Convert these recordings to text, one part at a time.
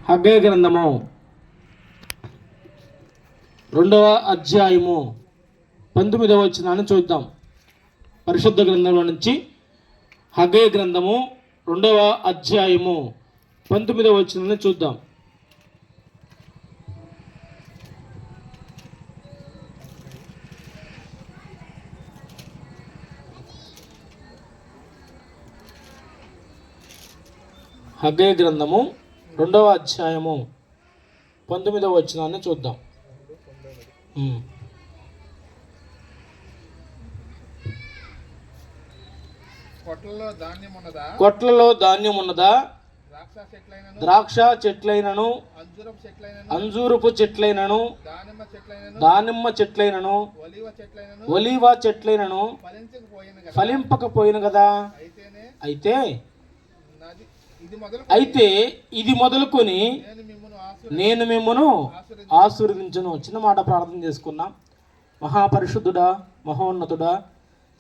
Haggai గ్రంథము 2వ అధ్యాయము 19వ వచనాన్ని చూద్దాం. పరిశుద్ధ గ్రంథంలో నుంచి హగ్గై గ్రంథము 2వ అధ్యాయము 19వ వచనాన్ని చూద్దాం. హగ్గై గ్రంథము 2వ అధ్యాయము 19వ వచనాన్ని చూద్దాం. కొట్లలో ధాన్యం ఉన్నదా, ద్రాక్ష చెట్లైనను, అంజూరపు చెట్లైనను, దానిమ్మ చెట్లైనను, ఒలీవ చెట్లైనను ఫలింపకపోయిన కదా. అయితే ఇది మొదలుకొని నేను మిమ్మను ఆశీర్వదించును. చిన్న మాట ప్రార్థన చేసుకున్నాం. మహాపరిశుద్ధుడా, మహోన్నతుడా,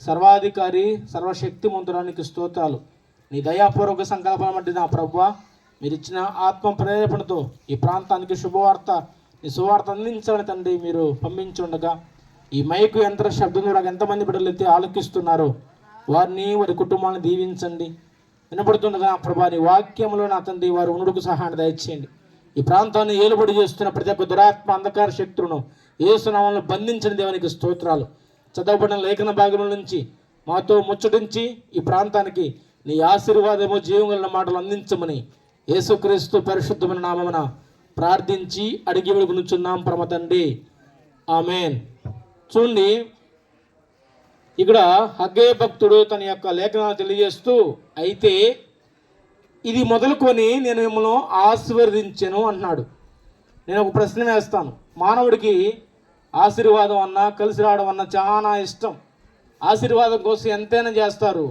సర్వాధికారి, సర్వశక్తిమంతుడానికి స్తోత్రాలు. నీ దయాపూర్వక సంకల్పం అంటే నా ప్రభువా, మీరు ఇచ్చిన ఆత్మ ప్రేరేపణతో ఈ ప్రాంతానికి శుభవార్త, ఈ సువార్త అందించాలని తండ్రి మీరు పంపించుండగా ఈ మైకు యంత్ర శబ్దం ద్వారా ఎంతమంది బిడ్డలు అయితే ఆలోకిస్తున్నారో వారిని, వారి కుటుంబాన్ని దీవించండి. వినపడుతుండగా నా ప్రభా, నీ వాక్యంలో నా తండ్రి వారు ఉండుకు సహాయాన్ని దయచేయండి. ఈ ప్రాంతాన్ని ఏలుబడి చేస్తున్న ప్రతి ఒక్క దురాత్మ అంధకార శక్తులను యేసు నామములో బంధించిన దేవునికి స్తోత్రాలు. చదవబడిన లేఖన భాగం నుంచి మాతో ముచ్చటించి ఈ ప్రాంతానికి నీ ఆశీర్వాదము, జీవగల మాటలు అందించమని యేసుక్రీస్తు పరిశుద్ధమైన నామమున ప్రార్థించి అడిగి వేడుకొనుచున్నాం పరమ తండ్రి, ఆమేన్. చూడండి, ఇక్కడ హగ్గై భక్తుడు తన యొక్క లేఖనాలు తెలియజేస్తూ, అయితే ఇది మొదలుకొని నేను మిమ్మల్ని ఆశీర్వదించెను అన్నాడు. నేను ఒక ప్రశ్న వేస్తాను. మానవుడికి ఆశీర్వాదం అన్నా, కలిసి రావడం అన్నా చాలా ఇష్టం. ఆశీర్వాదం కోసం ఎంతైనా చేస్తారు.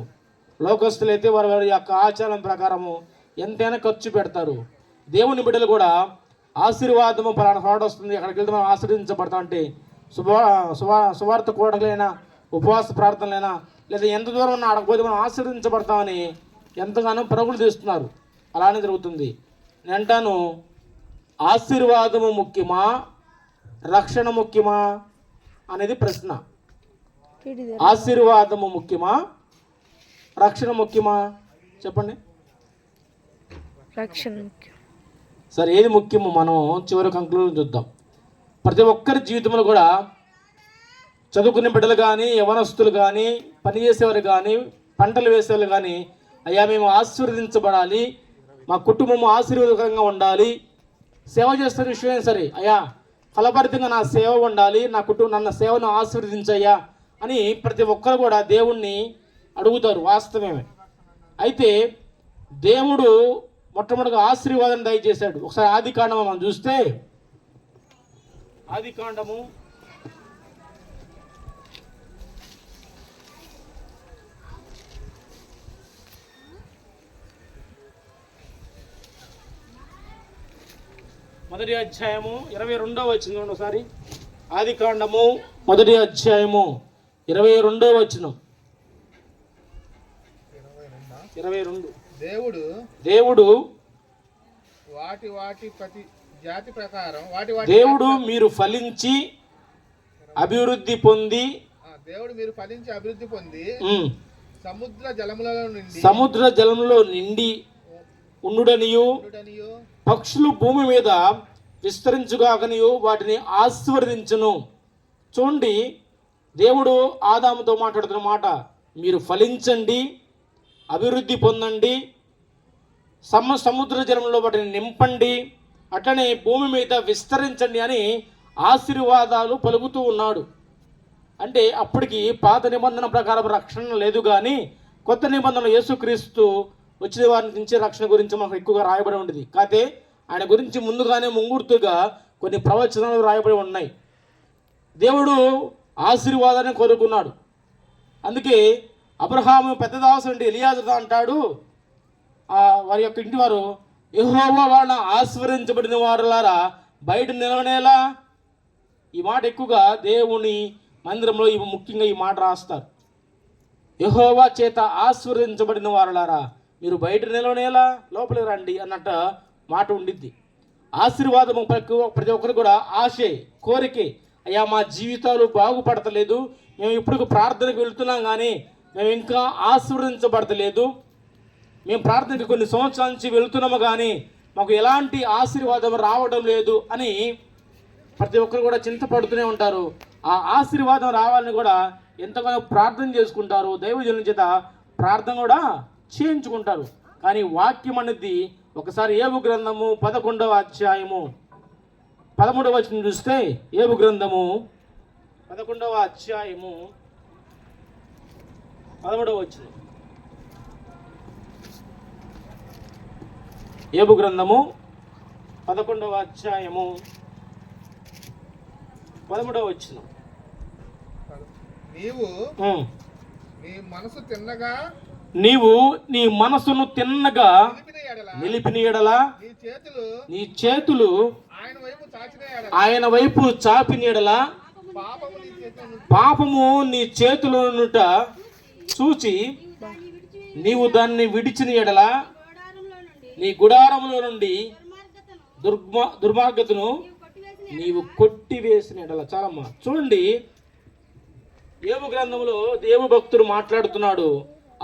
లోకస్తులు అయితే వారి వారి యొక్క ఆచారం ప్రకారము ఎంతైనా ఖర్చు పెడతారు. దేవుని బిడ్డలు కూడా ఆశీర్వాదము పలానా చోట వస్తుంది, అక్కడికి వెళ్తే మనం ఆశీర్వదించబడతాం అంటే సువార్త కూడలైనా, ఉపవాస ప్రార్థనలైనా, లేదా ఎంత దూరం ఉన్నా అడగపోతే మనం ఆశీర్వదించబడతామని ఎంతగానో పరుగులు తీస్తున్నారు. అలానే జరుగుతుంది. నేను అంటాను, ఆశీర్వాదము ముఖ్యమా, రక్షణ ముఖ్యమా అనేది ప్రశ్న. ఆశీర్వాదము ముఖ్యమా, రక్షణ ముఖ్యమా? చెప్పండి. రక్షణ ముఖ్యం. సరే, ఏది ముఖ్యమో మనం చివరి కంక్లూజన్ చూద్దాం. ప్రతి ఒక్కరి జీవితంలో కూడా చదువుకునే బిడ్డలు కానీ, యవనస్తులు కానీ, పని చేసేవారు కానీ, పంటలు వేసేవాళ్ళు కానీ, అయ్యా మేము ఆశీర్వదించబడాలి, మా కుటుంబం ఆశీర్వాదకరంగా ఉండాలి, సేవ చేస్తున్న విషయం సరే, అయ్యా ఫలభరితంగా నా సేవ ఉండాలి, నా కుటుంబం నన్న సేవను ఆశీర్వదించయ్యా అని ప్రతి ఒక్కరు కూడా దేవుణ్ణి అడుగుతారు. వాస్తవమే. అయితే దేవుడు మొట్టమొదటిగా ఆశీర్వాదం దయచేశాడు. ఒకసారి ఆదికాండము మనం చూస్తే, ఆదికాండము 1వ అధ్యాయము 22వ వచనం. ఒకసారి ఆదికాండము 1వ అధ్యాయము 22వ వచనం. 22. దేవుడు వాటి ప్రతి జాతి ప్రకారం దేవుడు మీరు ఫలించి అభివృద్ధి పొంది సముద్ర జలములో నిండి ఉండుడనియు, పక్షులు భూమి మీద విస్తరించుగాకనియు వాటిని ఆశీర్వదించును. చూడండి, దేవుడు ఆదాముతో మాట్లాడుతున్న మాట, మీరు ఫలించండి, అభివృద్ధి పొందండి, సముద్ర జలంలో వాటిని నింపండి, అట్లనే భూమి మీద విస్తరించండి అని ఆశీర్వాదాలు పలుకుతూ ఉన్నాడు. అంటే అప్పటికి పాత నిబంధన ప్రకారం రక్షణ లేదు, కానీ కొత్త నిబంధనలు యేసుక్రీస్తు వచ్చిన వారి నుంచి రక్షణ గురించి మనకు ఎక్కువగా రాయబడి ఉండేది. కాకపోతే ఆయన గురించి ముందుగానే ముంగుర్తుగా కొన్ని ప్రవచనాలు రాయబడి ఉన్నాయి. దేవుడు ఆశీర్వాదాన్ని కోరుకున్నాడు. అందుకే అబ్రహాము పెద్ద దాసు అంటే ఎలియాజరు అంటాడు, వారి యొక్క ఇంటి వారు, యెహోవా వాళ్ళ ఆశీర్వదించబడిన వారులారా బయట నిలవనేలా. ఈ మాట ఎక్కువగా దేవుని మందిరంలో ముఖ్యంగా ఈ మాట రాస్తారు. యెహోవా చేత ఆశీర్వదించబడిన వారులారా మీరు బయట నిలవనేలా, లోపలికి రండి అన్నట్టు మాట ఉండిద్ది. ఆశీర్వాదము ప్రతి ఒక్కరు కూడా ఆశే, కోరికే. అయ్యా మా జీవితాలు బాగుపడతలేదు, మేము ఇప్పుడు ప్రార్థనకు వెళ్తున్నాం కానీ మేము ఇంకా ఆశీర్వదించబడతలేదు, మేము ప్రార్థనకి కొన్ని సంవత్సరాల నుంచి వెళ్తున్నాము కానీ మాకు ఎలాంటి ఆశీర్వాదం రావడం లేదు అని ప్రతి ఒక్కరు కూడా చింతపడుతూనే ఉంటారు. ఆ ఆశీర్వాదం రావాలని కూడా ఎంతగానో ప్రార్థన చేసుకుంటారు, దైవజనుల చేత ప్రార్థన కూడా చేయించుకుంటారు. కానీ వాక్యం అనేది ఒకసారి యోబు గ్రంథము 11వ అధ్యాయము 13వ వచనం చూస్తే, యోబు గ్రంథము 11వ అధ్యాయము 13వ వచనం, యోబు గ్రంథము 11వ అధ్యాయము 13వ వచనం. నీవు నీ మనసును తిన్నగా నిలిపిన ఎడల నీ చేతులు ఆయన వైపు చాపిన ఎడల పాపము నీ చేతులనుట చూచి నీవు దాన్ని విడిచిన ఎడల నీ గుడారములో నుండి దుర్మార్గతను నీవు కొట్టివేసిన ఎడల. చాలమ్మా చూడండి, యోబు గ్రంథంలో దేవు భక్తుడు మాట్లాడుతున్నాడు.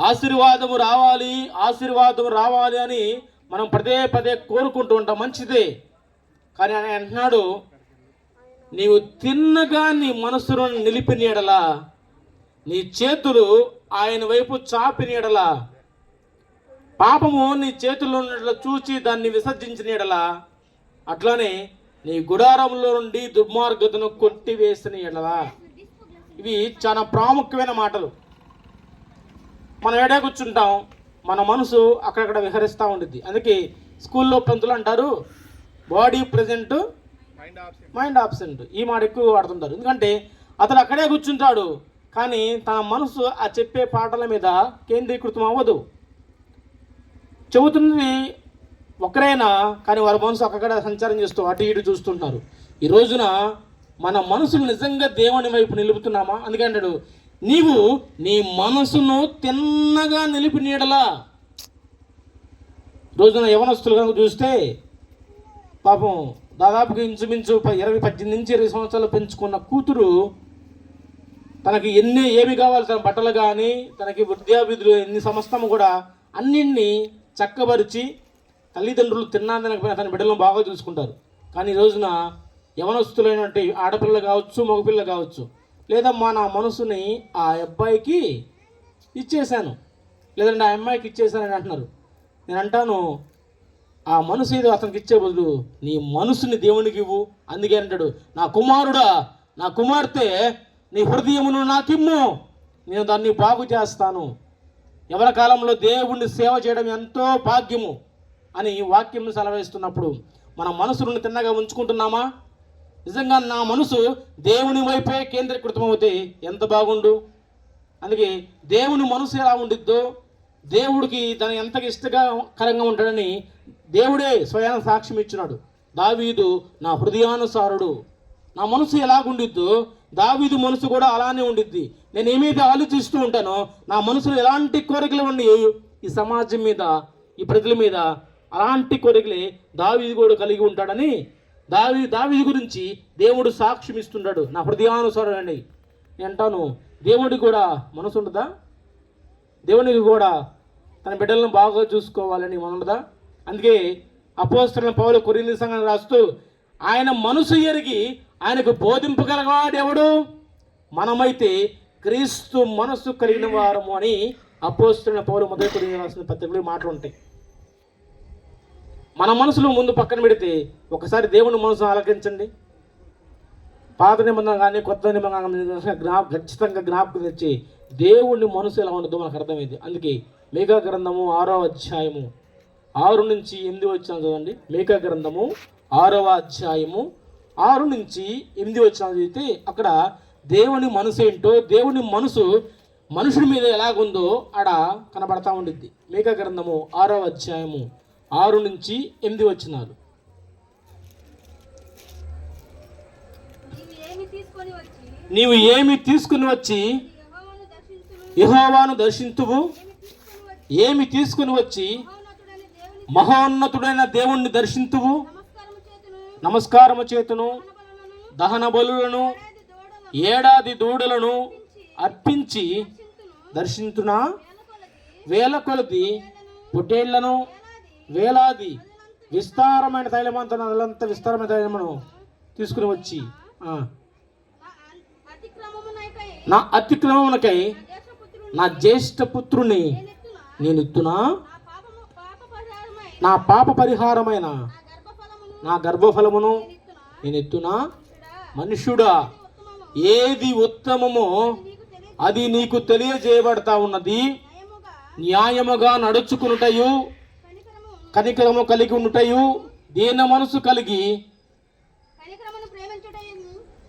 ఆశీర్వాదము రావాలి, ఆశీర్వాదం రావాలి అని మనం పదే పదే కోరుకుంటూ ఉంటాం, మంచిదే. కానీ ఆయన అంటున్నాడు, నీవు తిన్నగా నీ మనసును నిలిపిన ఎడల నీ చేతులు ఆయన వైపు చాపిన ఎడల పాపము నీ చేతుల్లో ఉన్నట్లు చూచి దాన్ని విసర్జించిన ఎడల అట్లానే నీ గుడారంలో నుండి దుర్మార్గతను కొట్టివేసిన ఎడల. ఇవి చాలా ప్రాముఖ్యమైన మాటలు. మనం ఏడా కూర్చుంటాం, మన మనసు అక్కడక్కడ విహరిస్తూ ఉంటుంది. అందుకే స్కూల్లో పంతులు అంటారు బాడీ ప్రజెంట్ మైండ్ ఆబ్సెంట్. ఈ మాట ఎక్కువ వాడుతుంటారు. ఎందుకంటే అతను అక్కడే కూర్చుంటాడు కానీ తన మనసు ఆ చెప్పే పాటల మీద కేంద్రీకృతం అవ్వదు. చెబుతున్నది ఒకరైనా కానీ వారి మనసు అక్కడ సంచారం చేస్తూ అటు ఇటు చూస్తుంటారు. ఈ రోజున మన మనసును నిజంగా దేవుని వైపు నిలుపుతున్నామా? అందుకే అంటాడు, నీవు నీ మనసును తిన్నగా నిలిపిన ఎడలా. రోజున యవనస్తులు కనుక చూస్తే పాపం దాదాపుగా ఇంచుమించు 18 నుంచి 20 సంవత్సరాలు పెంచుకున్న కూతురు తనకి ఏమి కావాలి, తన బట్టలు కానీ తనకి విద్యాభిధులు ఎన్ని సమస్తము కూడా అన్నింటినీ చక్కబరిచి తల్లిదండ్రులు తిన్నాదనకపోయినా తన బిడ్డలను బాగా చూసుకుంటారు. కానీ ఈ రోజున యవనస్తులైనటువంటి ఆడపిల్ల కావచ్చు, మగపిల్ల కావచ్చు, లేదమ్మా నా మనసుని ఆ అబ్బాయికి ఇచ్చేశాను, లేదంటే ఆ అమ్మాయికి ఇచ్చేసానని అంటున్నారు. నేను అంటాను, ఆ మనసు ఏదో అతనికి ఇచ్చే బదులు నీ మనసుని దేవునికి ఇవ్వు. అందుకే అంటాడు, నా కుమారుడా, నా కుమార్తె, నీ హృదయమును నాకిమ్ము, నేను దాన్ని బాగు చేస్తాను. యవన కాలంలో దేవుణ్ణి సేవ చేయడం ఎంతో భాగ్యము అని వాక్యం సెలవేస్తున్నప్పుడు మన మనసును తిన్నగా ఉంచుకుంటున్నామా? నిజంగా నా మనసు దేవుని వైపే కేంద్రీకృతం అవుతే ఎంత బాగుండు. అందుకే దేవుని మనసు ఎలా ఉండిద్దో, దేవుడికి తను ఎంతగా ఇష్టకరంగా ఉంటాడని దేవుడే స్వయాన సాక్ష్యం ఇచ్చినాడు. దావీదు నా హృదయానుసారుడు. నా మనసు ఎలాగుండిద్దో దావీదు మనసు కూడా అలానే ఉండిద్ది. నేను ఏమైతే ఆలోచిస్తూ ఉంటానో నా మనసులో ఎలాంటి కోరికలు ఉన్నాయి ఈ సమాజం మీద, ఈ ప్రజల మీద, అలాంటి కోరికలే దావీదు కూడా కలిగి ఉంటాడని దావీదు గురించి దేవుడు సాక్ష్యం ఇస్తున్నాడు. నా హృదయానుసారం అండి. నేను అంటాను, దేవుడికి కూడా మనసు ఉండదా? దేవునికి కూడా తన బిడ్డలను బాగా చూసుకోవాలని ఉండదా? అందుకే అపోస్తలుడైన పౌలు కొరింథీ సంఘానికి రాస్తూ, ఆయన మనసు ఎరిగి ఆయనకు బోధింపగలవాడు ఎవడు? మనమైతే క్రీస్తు మనసు కలిగిన వారము అని అపోస్తలుడైన పౌలు మొదటి కొరింథీ రాసిన పత్రికలో మాటలు ఉంటాయి. మన మనసులో ముందు పక్కన పెడితే ఒకసారి దేవుని మనసును ఆలకించండి. పాత నిబంధన కానీ కొత్త నిబంధన ఖచ్చితంగా జ్ఞాపకం తెచ్చి దేవుని మనసు ఎలా ఉండదో మనకు అర్థమైంది. అందుకే మీకా గ్రంథము 6వ అధ్యాయము 6 నుంచి 8 వచ్చిన చదవండి. మీకా గ్రంథము 6వ అధ్యాయము 6 నుంచి 8 వచ్చిన చదివితే అక్కడ దేవుని మనసు ఏంటో, దేవుని మనసు మనుషుడి మీద ఎలాగుందో ఆడ కనబడతా ఉండిద్ది. మీకా గ్రంథము 6వ అధ్యాయము 6 నుంచి 8 వచ్చినారు. నీవు ఏమి తీసుకుని వచ్చి యెహోవాను దర్శింతువు, ఏమి తీసుకుని వచ్చి మహోన్నతుడైన దేవుణ్ణి దర్శింతువు, నమస్కారము చేతును, దహన బలులను, ఏడాది దూడలను అర్పించి దర్శించునా, వేల కొలది పొట్టేళ్లను, వేలాది విస్తారమైన తైలమంత నదులంత విస్తారమైన తైలమును తీసుకుని వచ్చి నా అతిక్రమమునకై నా జ్యేష్ఠ పుత్రుని నేను ఎత్తునా, నా పాప పరిహారమైన నా గర్భఫలమును నేను ఎత్తునా. మనుష్యుడా, ఏది ఉత్తమమో అది నీకు తెలియజేయబడతా ఉన్నది. న్యాయముగా నడుచుకునుటయు, కనికరము కలిగి ఉండుటయు, దీన మనసు కలిగి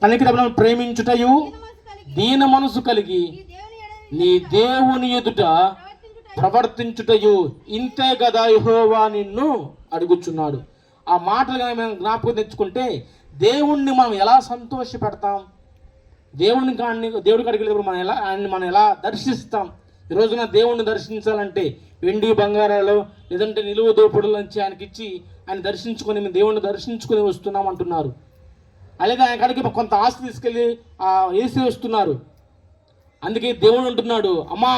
కనికరమును ప్రేమించుటయు, దీన మనసు కలిగి నీ దేవుని ఎదుట ప్రవర్తించుటయు, ఇంతే కదా యెహోవా నిన్ను అడుగుచున్నాడు. ఆ మాటలు కానీ మనం జ్ఞాపకం తెచ్చుకుంటే దేవుణ్ణి మనం ఎలా సంతోషపెడతాం, దేవుడి కాడికి వెళ్ళినప్పుడు మనం ఎలా దర్శిస్తాం. ఈ రోజున దేవుణ్ణి దర్శించాలంటే వెండి బంగారాలు లేదంటే నిలువ దోపుడుల నుంచి ఆయనకి ఇచ్చి ఆయన దర్శించుకొని మేము దేవుణ్ణి దర్శించుకొని వస్తున్నాం అంటున్నారు. అలాగే ఆయన కాడికి కొంత ఆస్తి తీసుకెళ్ళి వేసి వస్తున్నారు. అందుకే దేవుడు అంటున్నాడు, అమ్మా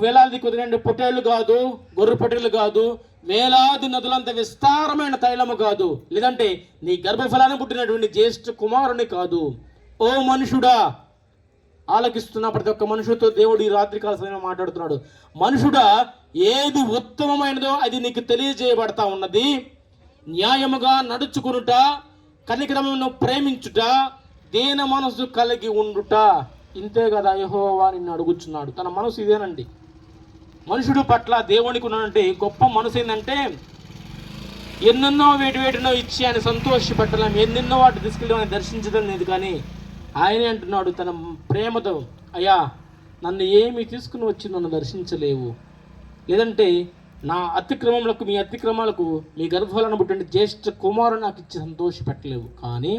వేలాది కుదిరండి పొట్టేళ్ళు కాదు, గొర్రె పొట్టేళ్ళు కాదు, వేలాది నదులంత విస్తారమైన తైలము కాదు, లేదంటే నీ గర్భఫలాన్ని పుట్టినటువంటి జ్యేష్ఠ కుమారుని కాదు. ఓ మనుషుడా, ఆలకిస్తున్న ప్రతి ఒక్క మనుషుడితో దేవుడు ఈ రాత్రి కాల సమయంలో మాట్లాడుతున్నాడు. మనుషుడా, ఏది ఉత్తమమైనదో అది నీకు తెలియజేయబడతా ఉన్నది. న్యాయముగా నడుచుకునుట, కనికరమును ప్రేమించుట, దీన మనసు కలిగి ఉండుట, ఇంతే కదా యెహోవా నిన్ను అడుగుచున్నాడు. తన మనసు ఇదేనండి. మనుషుడు పట్ల దేవునికి ఉన్నటువంటి గొప్ప మనసు ఏంటంటే ఎన్నెన్నో వేటినో ఇచ్చి ఆయన సంతోషపెట్టలేం, ఎన్నెన్నో వాటి తీసుకెళ్ళి ఆయన దర్శించడం లేదు. కానీ ఆయనే అంటున్నాడు తన ప్రేమతో, అయ్యా నన్ను ఏమి తీసుకుని వచ్చి నన్ను దర్శించలేవు, లేదంటే నా అతిక్రమములకు మీ అతిక్రమాలకు మీ గర్భఫలను పుట్టిన జ్యేష్ఠ కుమారుడు నాకు ఇచ్చి సంతోషపెట్టలేవు. కానీ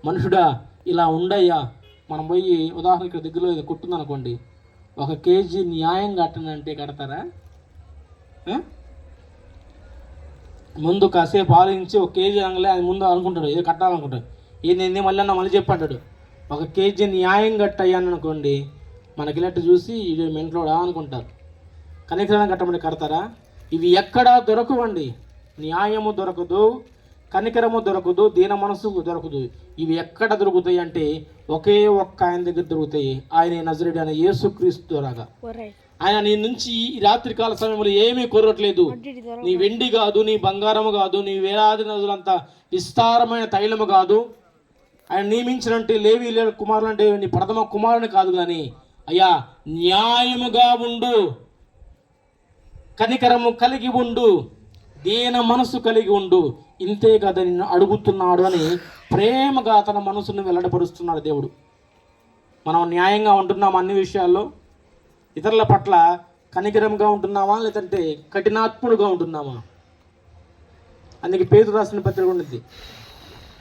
మనుషుడా ఇలా ఉండయ్యా, మనం పోయి ఉదాహరణ ఇక్కడ దగ్గరలో ఇది కొట్టుందనుకోండి, 1 కేజీ న్యాయం కట్టనంటే కడతారా? ముందు కాసేపు ఆలోచించి 1 కేజీ అనలే అది ముందు అనుకుంటాడు, ఏదో కట్టాలనుకుంటాడు. ఏంది మళ్ళీ చెప్పంటాడు, 1 కేజీ న్యాయం కట్టయ్యాను అనుకోండి, మనకి ఇలాంటి చూసి ఇది మెంట్లోడా అనుకుంటారు. కనికరం కట్టమని కడతారా? ఇవి ఎక్కడా దొరకవండి. న్యాయము దొరకదు, కనికరము దొరకదు, దీన మనసు దొరకదు. ఇవి ఎక్కడ దొరుకుతాయి అంటే ఒకే ఒక్క ఆయన దగ్గర దొరుకుతాయి. ఆయన నజరేయుడు అయిన యేసుక్రీస్తు ద్వారాగా. ఆయన నీ నుంచి ఈ రాత్రికాల సమయంలో ఏమీ కోరట్లేదు. నీ వెండి కాదు, నీ బంగారము కాదు, నీ వేలాది నదులంత విస్తారమైన తైలము కాదు, ఆయన నియమించినట్టు లేవి కుమారులు అంటే నీ ప్రథమ కుమారుని కాదు. కానీ అయ్యా న్యాయముగా ఉండు, కనికరము కలిగి ఉండు, దీన మనసు కలిగి ఉండు, ఇంతే కదా నిన్ను అడుగుతున్నాడు అని ప్రేమగా తన మనసును వెల్లడపరుస్తున్నాడు దేవుడు. మనం న్యాయంగా ఉంటున్నామా అన్ని విషయాల్లో? ఇతరుల పట్ల కనికరంగా ఉంటున్నామా, లేదంటే కఠినాత్ముడుగా ఉంటున్నామా? అందుకే పేతురు రాసిన పత్రిక ఉన్నది,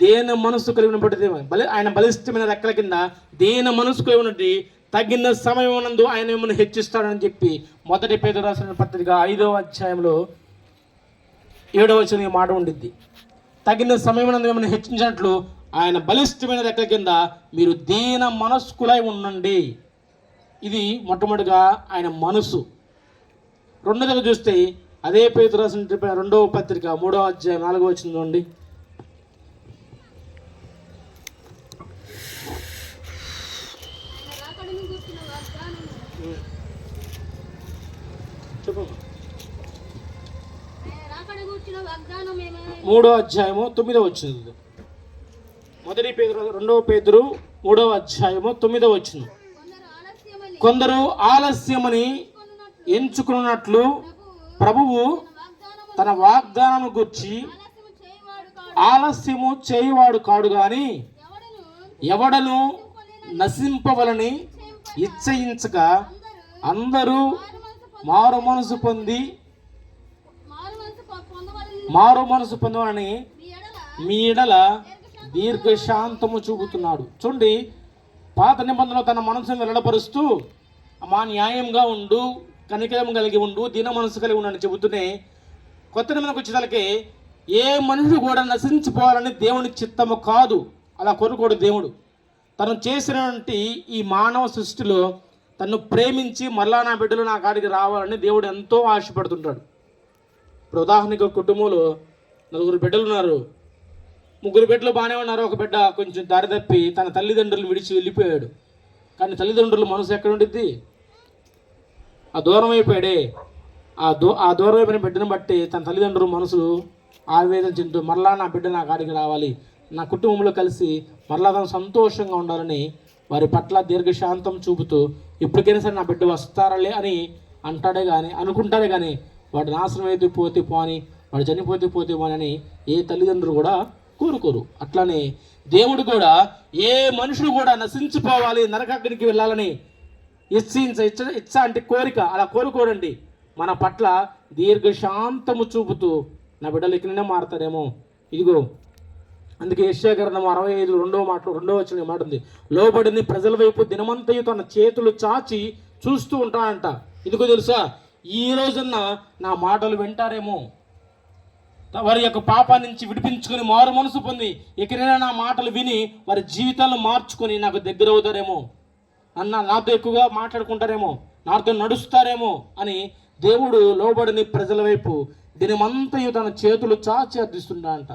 దేన మనసు కలిగిన పడితే ఆయన బలిష్టమైన రెక్కల కింద దేన మనసు కలిగి ఉన్నది తగిన సమయం నందు ఆయన ఏమన్నా హెచ్చిస్తాడని చెప్పి మొదటి పేతురు రాసిన పత్రిక 5వ అధ్యాయంలో 7వ వచనం మాట ఉండిద్ది. తగిన సమయం నందు ఏమన్నా హెచ్చించినట్లు ఆయన బలిష్టమైన రెక్కల కింద మీరు దీన మనస్కులై ఉండండి. ఇది మొట్టమొదటిగా ఆయన మనసు. రెండోదిగా చూస్తే అదే పేతురు రాసిన 2వ పత్రిక 3వ అధ్యాయం 4వ వచనం చూడండి. చెప్పు. 3వ అధ్యాయము 9వ వచనం. మొదటి పేతురు 2వ పేతురు 3వ అధ్యాయము 9వ వచనం. కొందరు ఆలస్యమని ఎంచుకున్నట్లు ప్రభువు తన వాగ్దానము గుర్చి ఆలస్యము చేయువాడు కాడు గాని ఎవడను నశింపవలని ఇచ్చయించక అందరూ మారు మనసు పొందవలని మీ ఎడల దీర్ఘశాంతము చూపుతున్నాడు. చూడండి, పాత నిబంధనలో తన మనసును వెల్లడపరుస్తూ మా న్యాయంగా ఉండు, కనికరం కలిగి ఉండు, దీన మనసు కలిగి ఉండు అని చెబుతూనే కొత్త నిబంధనకు వచ్చేసరికి ఏ మనిషి కూడా నశించిపోవాలని దేవుని చిత్తము కాదు. అలా కోరుకోడు దేవుడు. తను చేసినటువంటి ఈ మానవ సృష్టిలో తను ప్రేమించి మళ్ళా నా బిడ్డలు నా కాడికి రావాలని దేవుడు ఎంతో ఆశపడుతుంటాడు. ఇప్పుడు ఉదాహరణకి ఒక కుటుంబంలో 4 బిడ్డలు ఉన్నారు. 3 బిడ్డలు బాగానే ఉన్నారు. ఒక బిడ్డ కొంచెం దారి తప్పి తన తల్లిదండ్రులు విడిచి వెళ్ళిపోయాడు. కానీ తల్లిదండ్రుల మనసు ఎక్కడ ఉండిద్ది? ఆ దూరం అయిపోయాడే. ఆ దూరం అయిపోయిన బిడ్డను బట్టి తన తల్లిదండ్రుల మనసు ఆవేదన చెందుతూ మరలా నా బిడ్డ నా కాడికి రావాలి, నా కుటుంబంలో కలిసి మరలా తను సంతోషంగా ఉండాలని వారి పట్ల దీర్ఘశాంతం చూపుతూ ఎప్పటికైనా సరే నా బిడ్డ వస్తారలే అని అంటాడే కానీ అనుకుంటారే కానీ వాడు నాశనం అయితే పోతే పోని, వాడు చనిపోతే పోతే పోని ఏ తల్లిదండ్రులు కూడా కోరుకోరు. అట్లానే దేవుడు కూడా ఏ మనుషుడు కూడా నశించిపోవాలి, నరకాగ్నికి వెళ్ళాలని ఇచ్చ అంటే కోరిక, అలా కోరుకోడండి. మన పట్ల దీర్ఘశాంతము చూపుతూ నా బిడ్డలు ఇక్కడనే మారుతారేమో. ఇదిగో అందుకే యెషయా గ్రంథం 65 రెండవ వచనం మాట ఉంది, లోబడిని ప్రజల వైపు దినమంతయు తన చేతులు చాచి చూస్తూ ఉంటాడంట. ఇదిగో తెలుసా, ఈ రోజున నా మాటలు వింటారేమో, వారి యొక్క పాపా నుంచి విడిపించుకొని మారు మనసు పొంది ఎక్కడైనా నా మాటలు విని వారి జీవితాలను మార్చుకొని నాకు దగ్గర అవుతారేమో, నాతో ఎక్కువగా మాట్లాడుకుంటారేమో, నాతో నడుస్తారేమో అని దేవుడు లోబడిని ప్రజల వైపు దినమంతయు తన చేతులు చాచి అర్థిస్తుంటాడంట.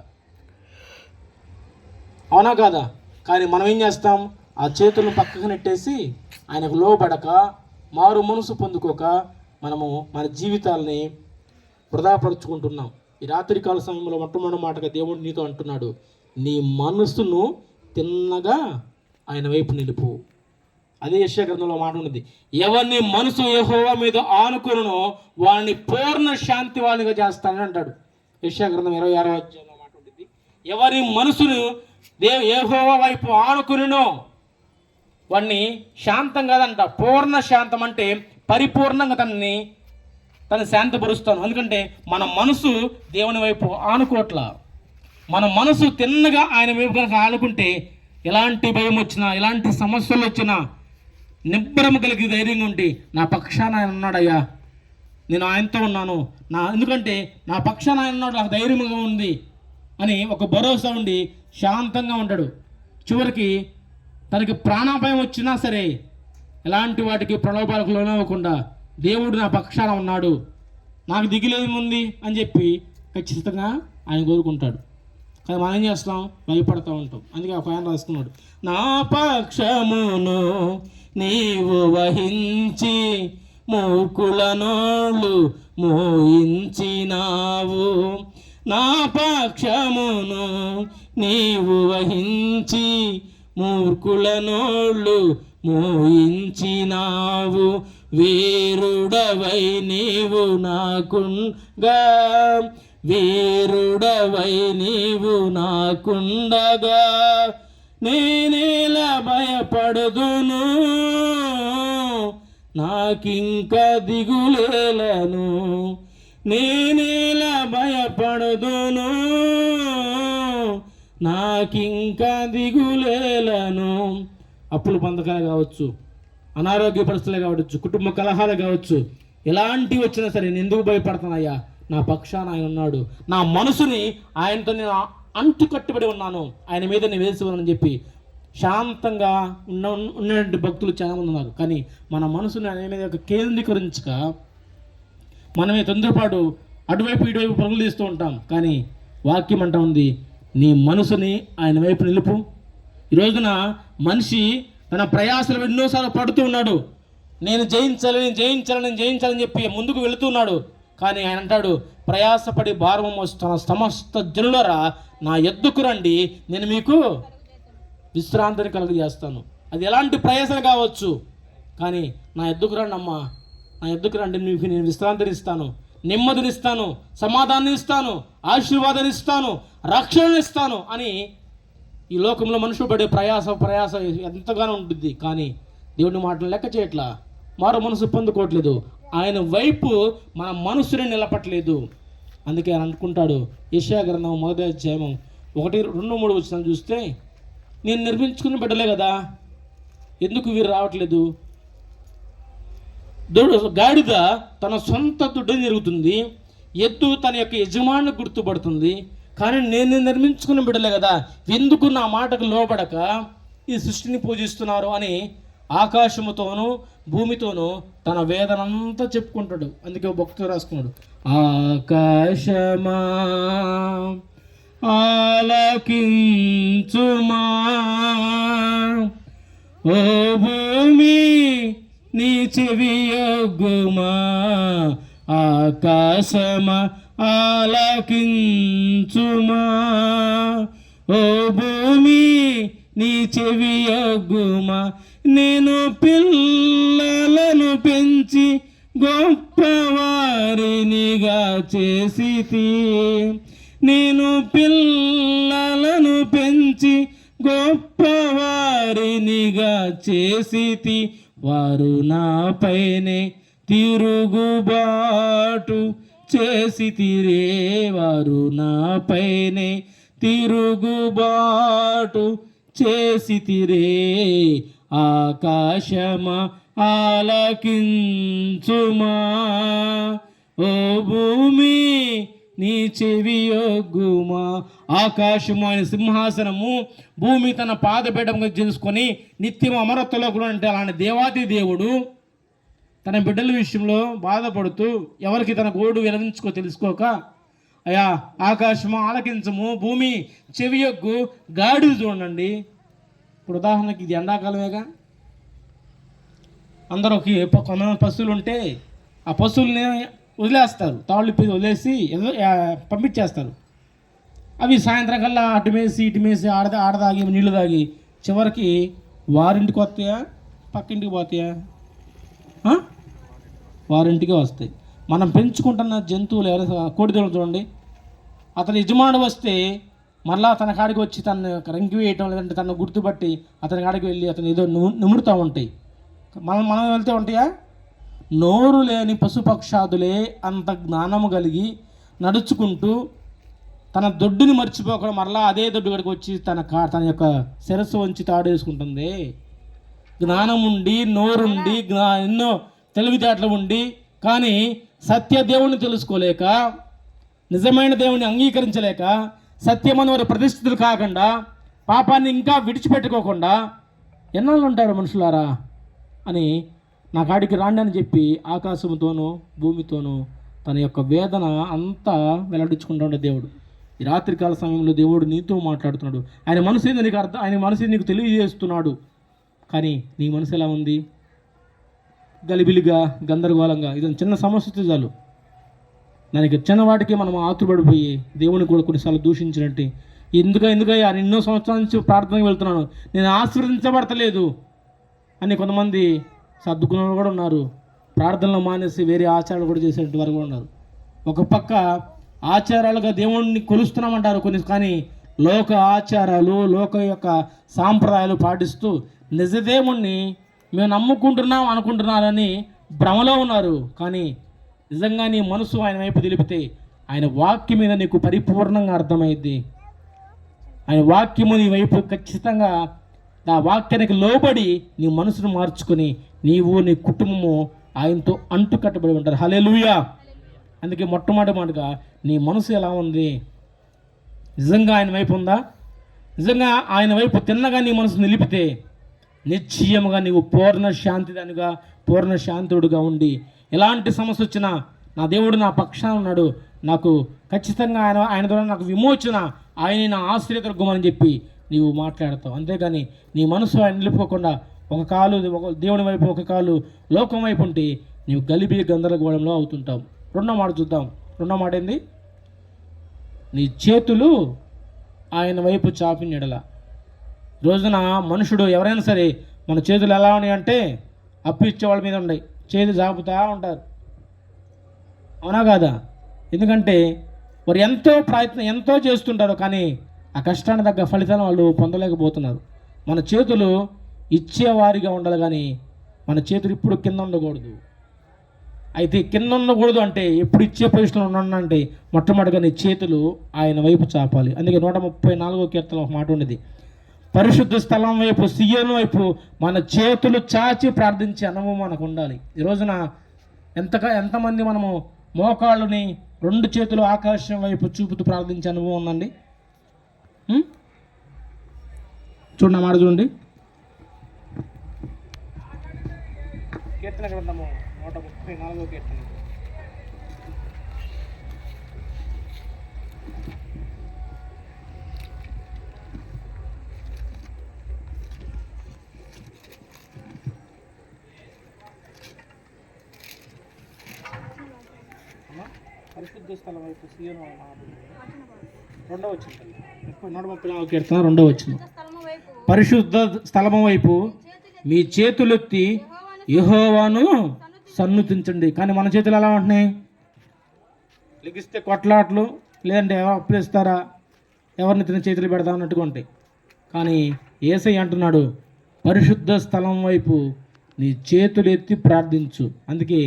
అవునా కాదా? కానీ మనం ఏం చేస్తాం? ఆ చేతులను పక్కకు నెట్టేసి ఆయనకు లోబడక మారు మనసు పొందుకోక మనము మన జీవితాలని వృధాపరుచుకుంటున్నాం. ఈ రాత్రికాల సమయంలో మొట్టమొదటి మాటగా దేవుడు నీతో అంటున్నాడు, నీ మనసును తిన్నగా ఆయన వైపు నిలుపు. అదే యెషయా గ్రంథంలో మాట ఉన్నది, ఎవరిని మనసు యెహోవా మీద ఆనుకొనునో వారిని పూర్ణ శాంతి వాళ్ళనిగా చేస్తానని అంటాడు. యెషయా గ్రంథం 26వ అధ్యాయంలో మాట ఉంటుంది, ఎవరి మనసును యెహోవా వైపు ఆనుకొనునో వాడిని శాంతం కాదంట, పూర్ణ శాంతం అంటే పరిపూర్ణంగా తను శాంతపరుస్తాను. ఎందుకంటే మన మనసు దేవుని వైపు ఆనుకోట్ల. మన మనసు తిన్నగా ఆయన వైపు కనుక ఆనుకుంటే ఎలాంటి భయం వచ్చినా, ఎలాంటి సమస్యలు వచ్చినా నిబ్బరము కలిగి ధైర్యంగా ఉండి నా పక్షాన ఆయన ఉన్నాడయ్యా, నేను ఆయనతో ఉన్నాను, ఎందుకంటే నా పక్షాన ఆయన ఉన్నాడు, నాకు ధైర్యంగా ఉంది అని ఒక భరోసా ఉండి శాంతంగా ఉంటాడు. చివరికి తనకి ప్రాణాపాయం వచ్చినా సరే ఎలాంటి వాటికి ప్రలోభాలకు లోనవ్వకుండా దేవుడు నా పక్షాన ఉన్నాడు, నాకు దిగులేముంది అని చెప్పి ఖచ్చితంగా ఆయన కోరుకుంటాడు. కానీ మనం ఏం చేస్తాం? భయపడుతూ ఉంటాం. అందుకే ఒక ఆయన రాసుకున్నాడు, నా పక్షమును నీవు వహించి మూకులనోళ్ళు మోయించినావు, నా పక్షమును నీవు వహించి మూర్ఖులనోళ్ళు మోయించినావు, వీరుడవై నీవు నాకుండగా, వీరుడవై నీవు నాకుండగా నేనేలా భయపడుదును, నాకింక దిగులేలను, నేనేలా భయపడుదును, నాకింక దిగులేలను. అప్పులు పొందకాలు కావచ్చు, అనారోగ్య పరిస్థితులు కావచ్చు, కుటుంబ కలహాలు కావచ్చు, ఎలాంటివి వచ్చినా సరే నేను ఎందుకు భయపడుతున్నాయ్యా, నా పక్షాన ఆయన ఉన్నాడు, నా మనసుని ఆయనతో నేను అంటు కట్టుబడి ఉన్నాను, ఆయన మీద నేను వేసుకోవాలని చెప్పి శాంతంగా ఉన్నటువంటి భక్తులు చాలామంది ఉన్నారు. కానీ మన మనసుని ఆయన మీద కేంద్రీకరించక మనమే తొందరపాటు అటువైపు ఇటువైపు పరుగులు తీస్తూ ఉంటాం. కానీ వాక్యం అంటా ఉంది, నీ మనసుని ఆయన వైపు నిలుపు. ఈ రోజున మనిషి తన ప్రయాసలు ఎన్నోసార్లు పడుతూ ఉన్నాడు, నేను జయించాలని చెప్పి ముందుకు వెళుతున్నాడు. కానీ ఆయన అంటాడు, ప్రయాసపడి భారము మోస్తున్న సమస్త జనులరా నా యొద్దకు రండి, నేను మీకు విశ్రాంతిని కలుగజేస్తాను. అది ఎలాంటి ప్రయాసలు కావచ్చు, కానీ నా యొద్దకు రండి అమ్మా, నా యొద్దకు రండి, మీకు నేను విశ్రాంతిని ఇస్తాను, నెమ్మదినిస్తాను, సమాధానం ఇస్తాను, ఆశీర్వాదాన్ని ఇస్తాను, రక్షణ ఇస్తాను అని. ఈ లోకంలో మనుషులు పడే ప్రయాస ఎంతగానో ఉంటుంది. కానీ దేవుని మాటలు లెక్క చేయట్లా, మరో మనసు పొందుకోవట్లేదు, ఆయన వైపు మన మనసుని నిలపట్లేదు. అందుకే ఆయన అనుకుంటాడు, యెషయా గ్రంథం 1వ అధ్యాయం 1, 2, 3 వచనాలు చూస్తే, నేను నిర్మించుకుని బిడ్డలే కదా, ఎందుకు వీరు రావట్లేదు? గాడిద తన సొంత దుడ్డని జరుగుతుంది, ఎద్దు తన యొక్క యజమాని గుర్తుపడుతుంది, కానీ నేను నిర్మించుకున్న బిడ్డలే కదా, ఎందుకు నా మాటకు లోబడక ఈ సృష్టిని పూజిస్తున్నారు అని ఆకాశముతోనూ భూమితోనూ తన వేదనంతా చెప్పుకుంటాడు. అందుకే భక్తుడు రాసుకున్నాడు, ఆకాశమా ఆలకించుమా, ఓ భూమి నీ చెవియొగ్గుమా, ఆకాశమా ఆలకించుమా, ఓ భూమి నీ చెవియొగ్గుమా. నేను పిల్లలను పెంచి గొప్పవారినిగా చేసితి, నేను పిల్లలను పెంచి గొప్పవారినిగా చేసితి, వారు నాపైనే తిరుగుబాటు చేసితిరే, వారు నాపైనే తిరుగుబాటు చేసితిరే. ఆకాశమా ఆలకించుమా, ఓ భూమి నీ చెవియొగ్గుమా. ఆకాశము ఆయన సింహాసనము, భూమి తన పాదపీఠంగా చేసుకొని నిత్యం అమరత్వలోకులు అంటే అలాంటి దేవాది దేవుడు తన బిడ్డల విషయంలో బాధపడుతూ ఎవరికి తన గోడు వినవించుకో తెలుసుకోక, అయ్యా ఆకాశము ఆలకించము, భూమి చెవియొగ్గు, గాడిద చూడండి. ఇప్పుడు ఉదాహరణకి ఇది ఎండాకాలమేగా, అందరూ కొంతమంది పశువులు ఉంటే ఆ పశువుల్ని వదిలేస్తారు, తాళ్ళు వదిలేసి పంపించేస్తారు. అవి సాయంత్రం కల్లా అటు మేసి ఇటు మేసి ఆడదాగి నీళ్లు తాగి చివరికి వారింటికి వస్తాయా పక్కింటికి పోతాయా? వారింటికే వస్తాయి. మనం పెంచుకుంటున్న జంతువులు ఎవరైనా కోడిదూడలు చూడండి, అతని యజమాని వస్తే మళ్ళా తన కాడికి వచ్చి తను రంకి వేయటం, లేదంటే తను గుర్తుపట్టి అతని కాడికి వెళ్ళి అతను ఏదో నిమురుతూ ఉంటాయి. మనం వెళ్తే ఉంటాయా? నోరు లేని పశుపక్షాదులే అంత జ్ఞానము కలిగి నడుచుకుంటూ తన దొడ్డుని మర్చిపోకుండా మరలా అదే దొడ్డు గడికి వచ్చి తన యొక్క శిరస్సు వంచి తాడేసుకుంటుంది. జ్ఞానం ఉండి, నోరుండి, ఎన్నో తెలివితేటలు ఉండి, కానీ సత్య దేవుణ్ణి తెలుసుకోలేక, నిజమైన దేవుణ్ణి అంగీకరించలేక, సత్యమని వారి ప్రతిష్ఠితులు కాకుండా, పాపాన్ని ఇంకా విడిచిపెట్టుకోకుండా ఎన్నాళ్ళు ఉంటారు మనుషులారా అని నా కాడికి రాండి అని చెప్పి ఆకాశంతోనూ భూమితోనూ తన యొక్క వేదన అంతా వెల్లడించుకుంటూ ఉండే దేవుడు. ఈ రాత్రికాల సమయంలో దేవుడు నీతో మాట్లాడుతున్నాడు. ఆయన మనసు ఏందో నీకు ఆయన మనసు నీకు తెలియజేస్తున్నాడు. కానీ నీ మనసు ఎలా ఉంది? గలిబిలిగా, గందరగోళంగా. ఇది చిన్న సమస్య చాలు దానికి చిన్నవాటికి మనం ఆతురపడిపోయి దేవుని కూడా కొన్నిసార్లు దూషించినట్టు, ఎందుకయ్యా ఎన్నో సంవత్సరాల నుంచి ప్రార్థనకు వెళ్తున్నాను, నేను ఆశీర్వదించబడతలేదు అని కొంతమంది సర్దుకున్న కూడా ఉన్నారు. ప్రార్థనలు మానేసి వేరే ఆచారాలు కూడా చేసేటువంటి వారు కూడా ఉన్నారు. ఒక పక్క ఆచారాలుగా దేవుణ్ణి కొలుస్తున్నామంటారు కొన్ని, కానీ లోక ఆచారాలు, లోక యొక్క సాంప్రదాయాలు పాటిస్తూ నిజదేవుణ్ణి మేము నమ్ముకుంటున్నాం అనుకుంటున్నారని భ్రమలో ఉన్నారు. కానీ నిజంగా నీ మనసు ఆయన వైపు తెలిపితే ఆయన వాక్యం మీద నీకు పరిపూర్ణంగా అర్థమైద్ది. ఆయన వాక్యము నీ వైపు ఖచ్చితంగా ఆ వాక్యానికి లోబడి నీ మనసును మార్చుకొని నీవు నీ కుటుంబము ఆయనతో అంటు కట్టబడి ఉంటారు. హల్లెలూయా. అందుకే మొట్టమొదటిగా నీ మనసు ఎలా ఉంది? నిజంగా ఆయన వైపు ఉందా? నిజంగా ఆయన వైపు తిన్నగా నీ మనసు నిలిపితే నిశ్చయముగా నీవు పూర్ణ శాంతిదానిగా, పూర్ణ శాంతుడుగా ఉండి, ఎలాంటి సమస్య వచ్చినా నా దేవుడు నా పక్షాన ఉన్నాడు, నాకు ఖచ్చితంగా ఆయన ద్వారా నాకు విమోచన, ఆయన నా ఆశ్రయదుర్గమని చెప్పి నీవు మాట్లాడతావు. అంతేగాని నీ మనసు ఆయన నిలుపుకోకుండా ఒక కాలు దేవుని వైపు, ఒక కాలు లోకం వైపు ఉంటే నీవు గలిబి గందరగోళంలో అవుతుంటావు. రెండో మాట చూద్దాం. రెండో మాట ఏంది? నీ చేతులు ఆయన వైపు చాపిన ఎడల. రోజున మనుషుడు ఎవరైనా సరే మన చేతులు ఎలా ఉన్నాయి అంటే అప్పు ఇచ్చే వాళ్ళ మీద ఉన్నాయి, చేతులు చాపుతూ ఉంటారు. అవునా కాదా? ఎందుకంటే వారు ఎంతో ప్రయత్నం ఎంతో చేస్తుంటారు, కానీ ఆ కష్టాన్ని తగ్గ ఫలితాలను వాళ్ళు పొందలేకపోతున్నారు. మన చేతులు ఇచ్చేవారిగా ఉండాలి, కానీ మన చేతులు ఇప్పుడు కింద ఉండకూడదు. అయితే కింద ఉండకూడదు అంటే ఎప్పుడు ఇచ్చే పొజిషన్లో ఉన్నానంటే మొట్టమొదటిగా నీ చేతులు ఆయన వైపు చాపాలి. అందుకే 134వ కీర్తనలో ఒక మాట ఉండేది, పరిశుద్ధ స్థలం వైపు, సియోను వైపు మన చేతులు చాచి ప్రార్థించే అనుభవం మనకు ఉండాలి. ఈ రోజున ఎంతమంది మనము మోకాళ్ళుని రెండు చేతులు ఆకాశం వైపు చూపుతూ ప్రార్థించే అనుభవం ఉందండి? చూడండి మాట చూడండి. కీర్తన గ్రంథము 134 కీర్తన. పరిశుద్ధ స్థలం వైపు సీయోను రెండవ వచ్చింది. 134 కీర్తన 2వ వచనం. పరిశుద్ధ స్థలము వైపు మీ చేతులెత్తి యెహోవాను సన్నుతించండి. కానీ మన చేతులు ఎలా ఉంటున్నాయి? లెగిస్తే కొట్లాట్లు, లేదంటే అప్పిస్తారా, ఎవరిని తిన చేతులు పెడతా అన్నట్టుగా ఉంటాయి. కానీ యేసయ్య అంటున్నాడు, పరిశుద్ధ స్థలం వైపు నీ చేతులు ఎత్తి ప్రార్థించు. అందుకే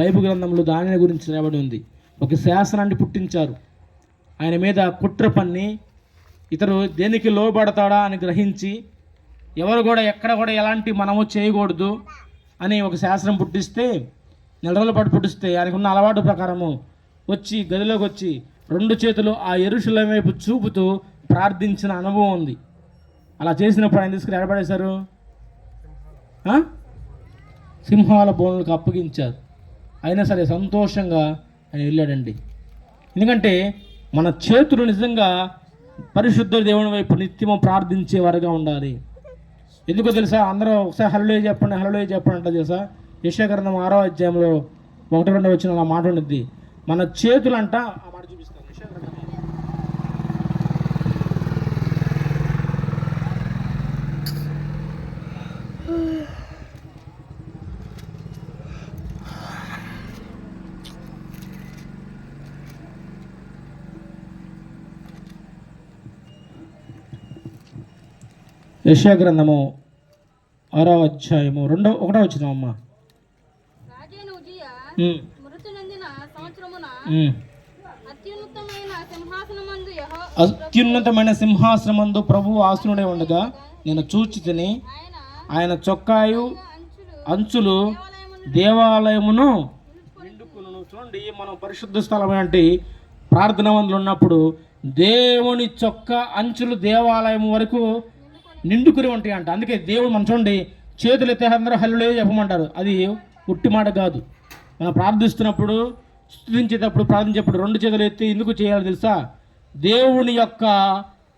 బైబిల్ గ్రంథంలో దాని గురించి రాయబడి ఉంది. ఒక శాసనాన్ని పుట్టించారు. ఆయన మీద కుట్ర పన్ని ఇతరు దేనికి లోబడతాడా అని గ్రహించి ఎవరు కూడా ఎక్కడ కూడా ఎలాంటి మనము చేయకూడదు అని ఒక శాస్త్రం పుట్టిస్తే, నెల రోజుల పాటు పుట్టిస్తే ఆయనకు ఉన్న అలవాటు ప్రకారము వచ్చి గదిలోకి వచ్చి రెండు చేతులు ఆ యెరూషలేము వైపు చూపుతూ ప్రార్థించిన అనుభవం ఉంది. అలా చేసినప్పుడు ఆయన తీసుకుని ఎడబడేశారు, సింహాల బోనులకు అప్పగించారు. అయినా సరే సంతోషంగా ఆయన వెళ్ళాడండి. ఎందుకంటే మన చేతులు నిజంగా పరిశుద్ధ దేవుని వైపు నిత్యము ప్రార్థించేవారుగా ఉండాలి. ఎందుకో తెలుసా? అందరూ ఒకసారి హల్లెలూయా చెప్పండి, హల్లెలూయా చెప్పండి అంటే తెలుసా? యెషయా గ్రంథం 6వ అధ్యాయంలో 1-2 వచ్చిన అలా మాట ఉండిద్ది. మన చేతులంట, ఆ మాట చూపిస్తాను. యెషయా గ్రంథం యెషయా గ్రంథము 6వ అధ్యాయము 1వ వచనం అమ్మ. అత్యున్నతమైన సింహాసనమందు ప్రభువు ఆసనుడై ఉండగా నేను చూచితిని. ఆయన చొక్కాయు అంచులు దేవాలయమును నిండుకును. చూడండి, మనం పరిశుద్ధ స్థలం అంటే ప్రార్థన మందులు ఉన్నప్పుడు దేవుని చొక్కా అంచులు దేవాలయం వరకు నిండుకుని ఉంటాయి అంట. అందుకే దేవుడు మనం చూడండి, చేతులు ఎత్తే అందరూ హల్లెలూయా చెప్పమంటారు. అది ఉట్టి మాట కాదు. మనం ప్రార్థిస్తున్నప్పుడు, స్తుతించేటప్పుడు, ప్రార్థించేటప్పుడు రెండు చేతులు ఎత్తి ఎందుకు చేయాలో తెలుసా? దేవుని యొక్క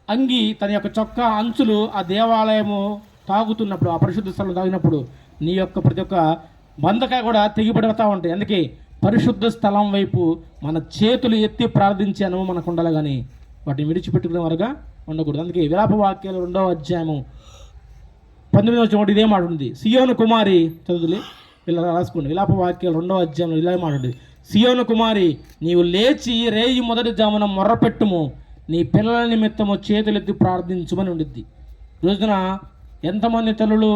అంగి, తన యొక్క చొక్కా అంచులు ఆ దేవాలయము తాగుతున్నప్పుడు, ఆ పరిశుద్ధ స్థలం తాగినప్పుడు నీ యొక్క ప్రతి ఒక్క బంధకాయ కూడా తెగిపడుతూ ఉంటాయి. అందుకే పరిశుద్ధ స్థలం వైపు మన చేతులు ఎత్తి ప్రార్థించే అనుభవం మనకు ఉండాలి, కానీ వాటిని విడిచిపెట్టుకునే వారుగా ఉండకూడదు. అందుకే విలాప వాక్యాలు 2వ అధ్యాయము 19వ వచనం ఇదే మాట ఉంది. సియోను కుమారి, చదువులే ఇలా రాసుకోండి. విలాప వాక్యాలు 2వ అధ్యాయంలో ఇలా మాట ఉంది. సియోను కుమారి, నీవు లేచి రేయి మొదటి జామున మొర్రపెట్టుము, నీ పిల్లల నిమిత్తము చేతులెత్తి ప్రార్థించుమని ఉండిద్ది. రోజున ఎంతమంది తల్లులు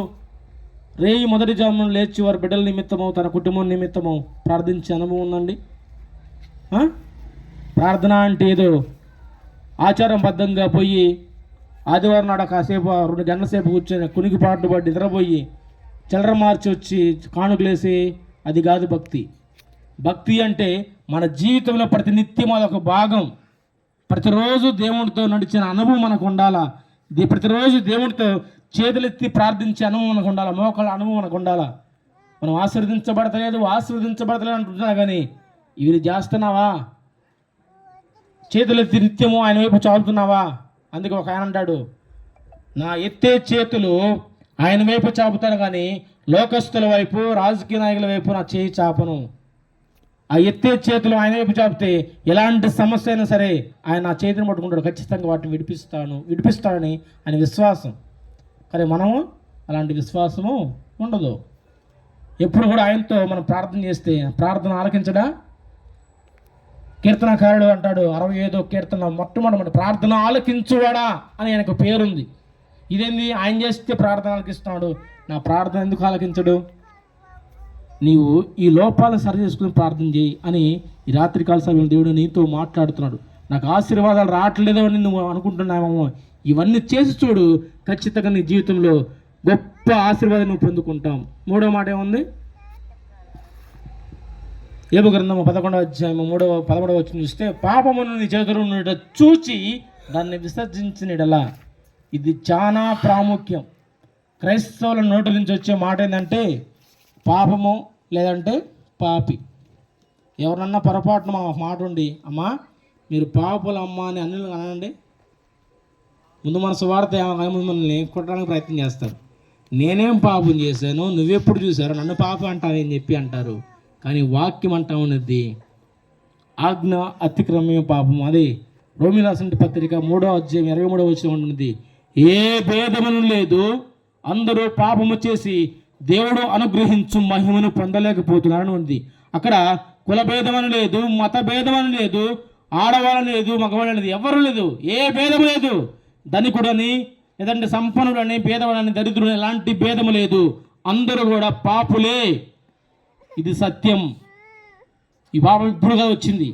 రేయి మొదటి జామున లేచి వారి బిడ్డల నిమిత్తము, తన కుటుంబం నిమిత్తము ప్రార్థించే అనుభవం ఉందండి? ప్రార్థన అంటే ఏదో ఆచారబద్ధంగా పోయి ఆదివారం నాడు కాసేపు 2 గంటల సేపు కూర్చొని కునికిపాటు పడి నిద్రపోయి చిల్లర మార్చి వచ్చి కానుకలేసి, అది కాదు భక్తి. భక్తి అంటే మన జీవితంలో ప్రతి నిత్యం అదొక భాగం. ప్రతిరోజు దేవుడితో నడిచిన అనుభవం మనకు ఉండాలా. ప్రతిరోజు దేవుడితో చేతులెత్తి ప్రార్థించే అనుభవం మనకు ఉండాలా. మోకాళ్ళ అనుభవం మనకు ఉండాలా. మనం ఆశీర్వదించబడతలేదు అంటున్నా, కానీ ఇవి చేస్తున్నావా? చేతులెత్తి నిత్యము ఆయన వైపు చాపుతున్నావా? అందుకే ఒక ఆయన అంటాడు, నా ఎత్తే చేతులు ఆయన వైపు చాపుతాను, కానీ లోకస్తుల వైపు, రాజకీయ నాయకుల వైపు నా చేయి చాపను. ఆ ఎత్తే చేతులు ఆయన వైపు చాపితే ఎలాంటి సమస్య అయినా సరే ఆయన నా చేతిని పట్టుకుంటాడు, ఖచ్చితంగా వాటిని విడిపిస్తాడని ఆయన విశ్వాసం. కానీ మనము అలాంటి విశ్వాసము ఉండదు. ఎప్పుడు కూడా ఆయనతో మనం ప్రార్థన చేస్తే ప్రార్థన ఆలకించడా? కీర్తనకారుడు అంటాడు 65వ కీర్తన మొట్టమొదటి, ప్రార్థన ఆలకించువాడా అని ఆయనకు పేరుంది. ఇదేంది? ఆయన చేస్తే ప్రార్థన ఆలకిస్తున్నాడు, నా ప్రార్థన ఎందుకు ఆలకించడు? నీవు ఈ లోపాలు సరి చేసుకుని ప్రార్థన చేయి అని ఈ రాత్రికాల సమయంలో దేవుడు నీతో మాట్లాడుతున్నాడు. నాకు ఆశీర్వాదాలు రావట్లేదో అని నువ్వు అనుకుంటున్నావేమో, ఇవన్నీ చేసి చూడు, ఖచ్చితంగా నీ జీవితంలో గొప్ప ఆశీర్వాదం నువ్వు పొందుకుంటాం. 3వ మాట ఏముంది? యోబు గ్రంథము 11వ అధ్యాయము 13వ వచనం చూస్తే పాపమును నీ చేతులు నుండి చూచి దాన్ని విసర్జించినడలా. ఇది చాలా ప్రాముఖ్యం. క్రైస్తవుల నోటి నుంచి వచ్చే మాట ఏంటంటే పాపము లేదంటే పాపి. ఎవరన్నా పొరపాటున మా మాట ఉండి అమ్మా మీరు పాపులు అమ్మ అని అన్నులు అనండి, ముందు మన సువార్త మనల్ని కొట్టడానికి ప్రయత్నం చేస్తారు. నేనేం పాపం చేశాను, నువ్వెప్పుడు చూసారు, నన్ను పాపం అంటావని చెప్పి అంటారు. కానీ వాక్యం అంటా ఉన్నది ఆజ్ఞ అతిక్రమ్యం పాపం. అది రోమీయులకు రాసిన పత్రిక 3వ అధ్యాయం 23వ వచనం ఉన్నది, ఏ భేదమును లేదు, అందరూ పాపము చేసి దేవుడు అనుగ్రహించు మహిమను పొందలేకపోతున్నారని ఉంది. అక్కడ కుల భేదమని లేదు, మత భేదమని లేదు, ఆడవాళ్ళని లేదు, మగవాళ్ళని లేదు, ఎవరు లేదు, ఏ భేదము లేదు. ధనికుడని లేదంటే సంపన్నుడని పేదవాడని దరిద్రుడని ఎలాంటి భేదము లేదు. అందరూ కూడా పాపులే. ఇది సత్యం. ఈ పాపం ఇప్పుడుగా వచ్చింది.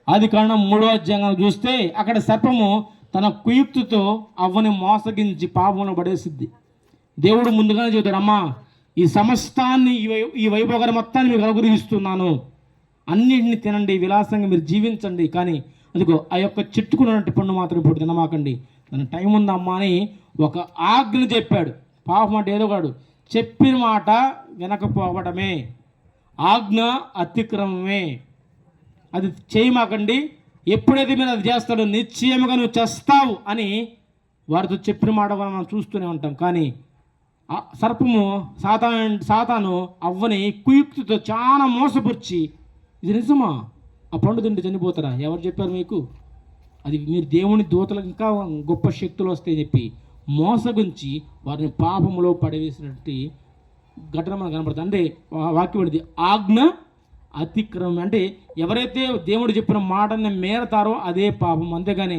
ఆది కాండం 3వ అధ్యాయం చూస్తే అక్కడ సర్పము తన కుయుక్తితో అవ్వని మోసగించి పాపమును పడేసిద్ది. దేవుడు ముందుగానే చెబుతాడు, అమ్మా ఈ సమస్తాన్ని ఈ వైభోగాన్ని మొత్తాన్ని మీకు అనుగ్రహిస్తున్నాను, అన్నింటిని తినండి, విలాసంగా మీరు జీవించండి, కానీ అదిగో ఆ యొక్క చెట్టుకున్నట్టు పండు మాత్రం ఇప్పుడు తినమాకండి, తన టైం ఉందమ్మా అని ఒక ఆజ్ఞ చెప్పాడు. పాపం అంటే ఏదో కాడు, చెప్పిన మాట వినకపోవడమే ఆజ్ఞ అతిక్రమమే. అది చేయమాకండి, ఎప్పుడైతే మీరు అది చేస్తాడో నిశ్చయముగా నువ్వు చేస్తావు అని వారితో చెప్పిన మాట మనం చూస్తూనే ఉంటాం. కానీ సర్పము సాతాను అవ్వని కుయుక్తితో చాలా మోసపరిచి, ఇది నిజమా, ఆ పండు తింటే చనిపోతారా, ఎవరు చెప్పారు మీకు, అది మీరు దేవుని దూతలకు ఇంకా గొప్ప శక్తులు వస్తాయని చెప్పి మోసగుంచి వారిని పాపములో పడవేసినట్టు ఘటన మనకు కనపడుతుంది. అంటే వాక్యం పడింది ఆజ్ఞ అతిక్రమం. అంటే ఎవరైతే దేవుడు చెప్పిన మాటని మేరతారో అదే పాపం. అంతేగాని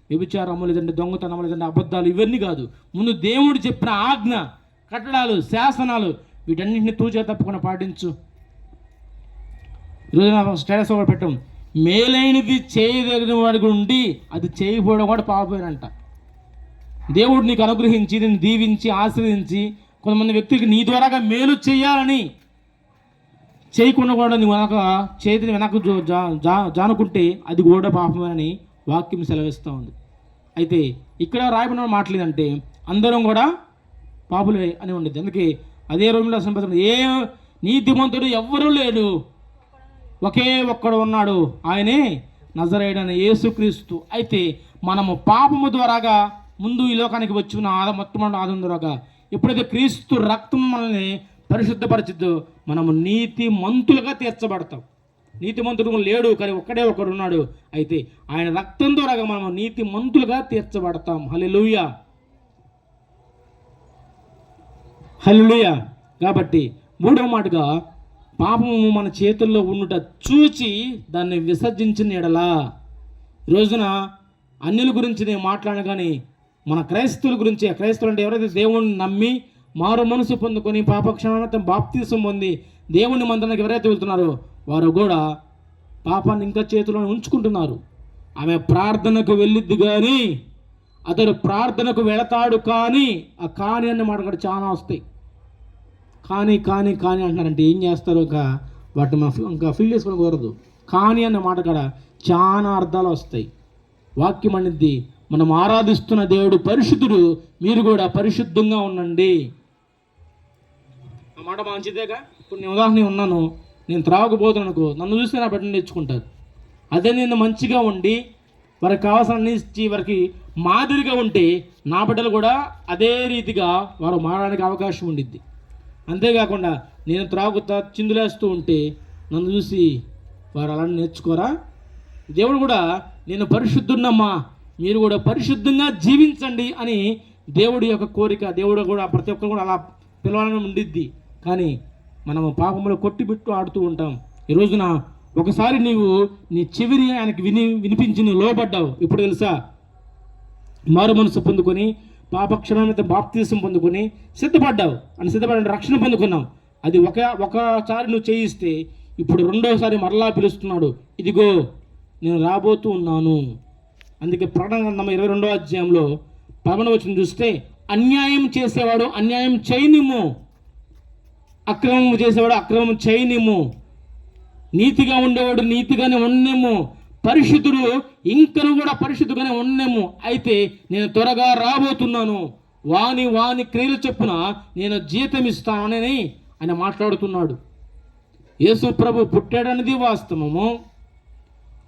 వ్యభిచారము లేదంటే దొంగతనము లేదంటే అబద్ధాలు ఇవన్నీ కాదు. ముందు దేవుడు చెప్పిన ఆజ్ఞ, కట్టడాలు, శాసనాలు వీటన్నింటినీ తూచా తప్పకుండా పాటించు. ఈరోజు నా స్టేటస్ ఒకటి పెట్టాం, మేలైనది చేయదగిన వాడికి ఉండి అది చేయకపోవడం కూడా పాపమేనంట. దేవుడు నీకు అనుగ్రహించి నేను దీవించి ఆశ్రయించి కొంతమంది వ్యక్తులకి నీ ద్వారాగా మేలు చేయాలని చేయకుండా కూడా నువ్వు వెనక చేతిని వెనక జానుకుంటే అది కూడా పాపమేనని వాక్యం సెలవిస్తూ ఉంది. అయితే ఇక్కడ రాయబడిన మాటలేదంటే అందరం కూడా పాపులే అని ఉండేది. అందుకే అదే రోమిలో సంపద ఏ నీతిమంతుడు ఎవ్వరూ లేడు, ఒకే ఒక్కడు ఉన్నాడు, ఆయనే నజరేయుడైన యేసుక్రీస్తు. అయితే మనము పాపము ద్వారాగా ముందు ఈ లోకానికి వచ్చి ఉన్న మొట్టమొదటి ఆదాము ద్వారాగా ఎప్పుడైతే క్రీస్తు రక్తం మనల్ని పరిశుద్ధపరిచిద్దో మనము నీతిమంతులుగా తీర్చబడతాం. నీతిమంతుడు లేడు, కానీ ఒక్కడే ఒకడు ఉన్నాడు. అయితే ఆయన రక్తం ద్వారాగా మనము నీతిమంతులుగా తీర్చబడతాం. హల్లెలూయా, హల్లెలూయా. కాబట్టి మూడవ మాటగా పాపము మన చేతుల్లో ఉండుట చూచి దాన్ని విసర్జించిన ఎడలా. రోజున అన్యుల గురించి నేను మాట్లాడను, కానీ మన క్రైస్తవుల గురించి, క్రైస్తవులు అంటే ఎవరైతే దేవుణ్ణి నమ్మి మారు మనసు పొందుకొని పాపక్షమాపణ బాప్తీసం పొంది దేవుని మందిరానికి ఎవరైతే వెళ్తున్నారో వారు కూడా పాపాన్ని ఇంకా చేతిలో ఉంచుకుంటున్నారు. ఆమె ప్రార్థనకు వెళ్ళిద్ది కానీ అతడు ప్రార్థనకు వెళతాడు కానీ ఆ కానీ అన్న మాట కూడా చాలా వస్తాయి. కానీ కానీ కానీ అంటున్నారంటే ఏం చేస్తారు, ఇంకా వాటిని ఇంకా ఫిల్ చేసుకొని కుదరదు. కానీ అన్న మాట కూడా చాలా అర్థాలు వస్తాయి. వాక్యం అనేది మనం ఆరాధిస్తున్న దేవుడు పరిశుద్ధుడు, మీరు కూడా పరిశుద్ధంగా ఉండండి. ఆ మాట మంచిదేగా. ఇప్పుడు నేను ఉదాహరణ ఉన్నాను, నేను త్రాగబోతున్నాను, నన్ను చూస్తే నా బిడ్డను నేర్చుకుంటారు. అదే నేను మంచిగా ఉండి వారికి కావాల్సిన ఇచ్చి వారికి మాదిరిగా ఉంటే నా బిడ్డలు కూడా అదే రీతిగా వారు మారడానికి అవకాశం ఉండిద్ది. అంతేకాకుండా నేను త్రాగుతా చిందులేస్తూ ఉంటే నన్ను చూసి వారు అలా నేర్చుకోరా? దేవుడు కూడా నేను పరిశుద్ధున్నమ్మా, మీరు కూడా పరిశుద్ధంగా జీవించండి అని దేవుడి యొక్క కోరిక. దేవుడు కూడా ప్రతి ఒక్కరు కూడా అలా పిలవాలని ఉండిద్ది. కానీ మనము పాపంలో కొట్టిబిట్టు ఆడుతూ ఉంటాం. ఈ రోజున ఒకసారి నీవు నీ చెవిని ఆయనకి వినిపించి నువ్వు లోబడ్డావు. ఇప్పుడు తెలుసా, మారు మనసు పొందుకొని పాపక్షమాపణ బాప్తీసం పొందుకొని సిద్ధపడ్డావు అని సిద్ధపడ్డ రక్షణ పొందుకున్నావు. అది ఒకసారి నువ్వు చేయిస్తే ఇప్పుడు రెండోసారి మరలా పిలుస్తున్నాడు, ఇదిగో నేను రాబోతూ ఉన్నాను. అందుకే ప్రకటన గ్రంథం 22వ అధ్యాయంలో 11వ వచనం చూస్తే అన్యాయం చేసేవాడు అన్యాయం చేయనిమ్ము, అక్రమం చేసేవాడు అక్రమం చేయనిమ్ము, నీతిగా ఉండేవాడు నీతిగానే ఉండేమో, పరిశుద్ధుడు ఇంకను కూడా పరిశుద్ధుగానే ఉండేమో. అయితే నేను త్వరగా రాబోతున్నాను, వాని క్రియలు చొప్పున నేను జీతం ఇస్తానని ఆయన మాట్లాడుతున్నాడు. యేసు ప్రభు పుట్టాడనేది వాస్తవము,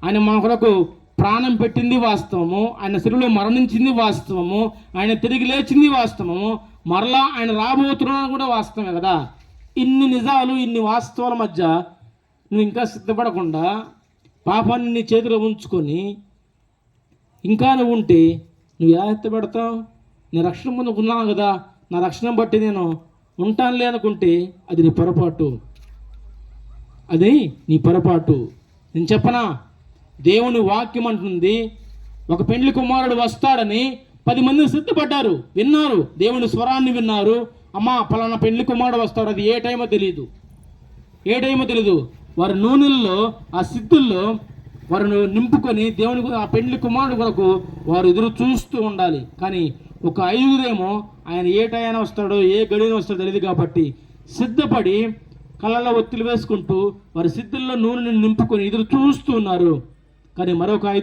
ఆయన మన కొరకు ప్రాణం పెట్టింది వాస్తవము, ఆయన శిలువలో మరణించింది వాస్తవము, ఆయన తిరిగి లేచింది వాస్తవము, మరలా ఆయన రాబోతున్నాడు కూడా వాస్తవమే కదా. ఇన్ని నిజాలు, ఇన్ని వాస్తవాల మధ్య నువ్వు ఇంకా సిద్ధపడకుండా పాపాన్ని నీ చేతిలో ఉంచుకొని ఇంకా నువ్వు ఉంటే నువ్వు ఎలా ఎత్తపెడతావు? నేను రక్షణ పొందుకున్నాను కదా, నా రక్షణ బట్టి నేను ఉంటానులే అనుకుంటే అది నీ పొరపాటు, అది నీ పొరపాటు. నేను చెప్పనా, దేవుని వాక్యం అంటుంది, ఒక పెండ్లి కుమారుడు వస్తాడని 10 మంది సిద్ధపడ్డారు, విన్నారు, దేవుని స్వరాన్ని విన్నారు. అమ్మా పలానా పెండ్లి కుమారుడు వస్తాడు, అది ఏ టైమో తెలియదు. వారి నూనెల్లో, ఆ సిద్ధుల్లో వారు నింపుకొని దేవుని ఆ పెండ్లి కుమారుడు కొరకు వారు ఎదురు చూస్తూ ఉండాలి. కానీ ఒక 5 ఆయన ఏ టైం వస్తాడో ఏ గడియన వస్తాడో తెలియదు కాబట్టి సిద్ధపడి కళ్ళలో ఒత్తిడి వేసుకుంటూ వారి సిద్ధుల్లో నూనెని నింపుకొని ఎదురు చూస్తూ ఉన్నారు. కానీ మరొక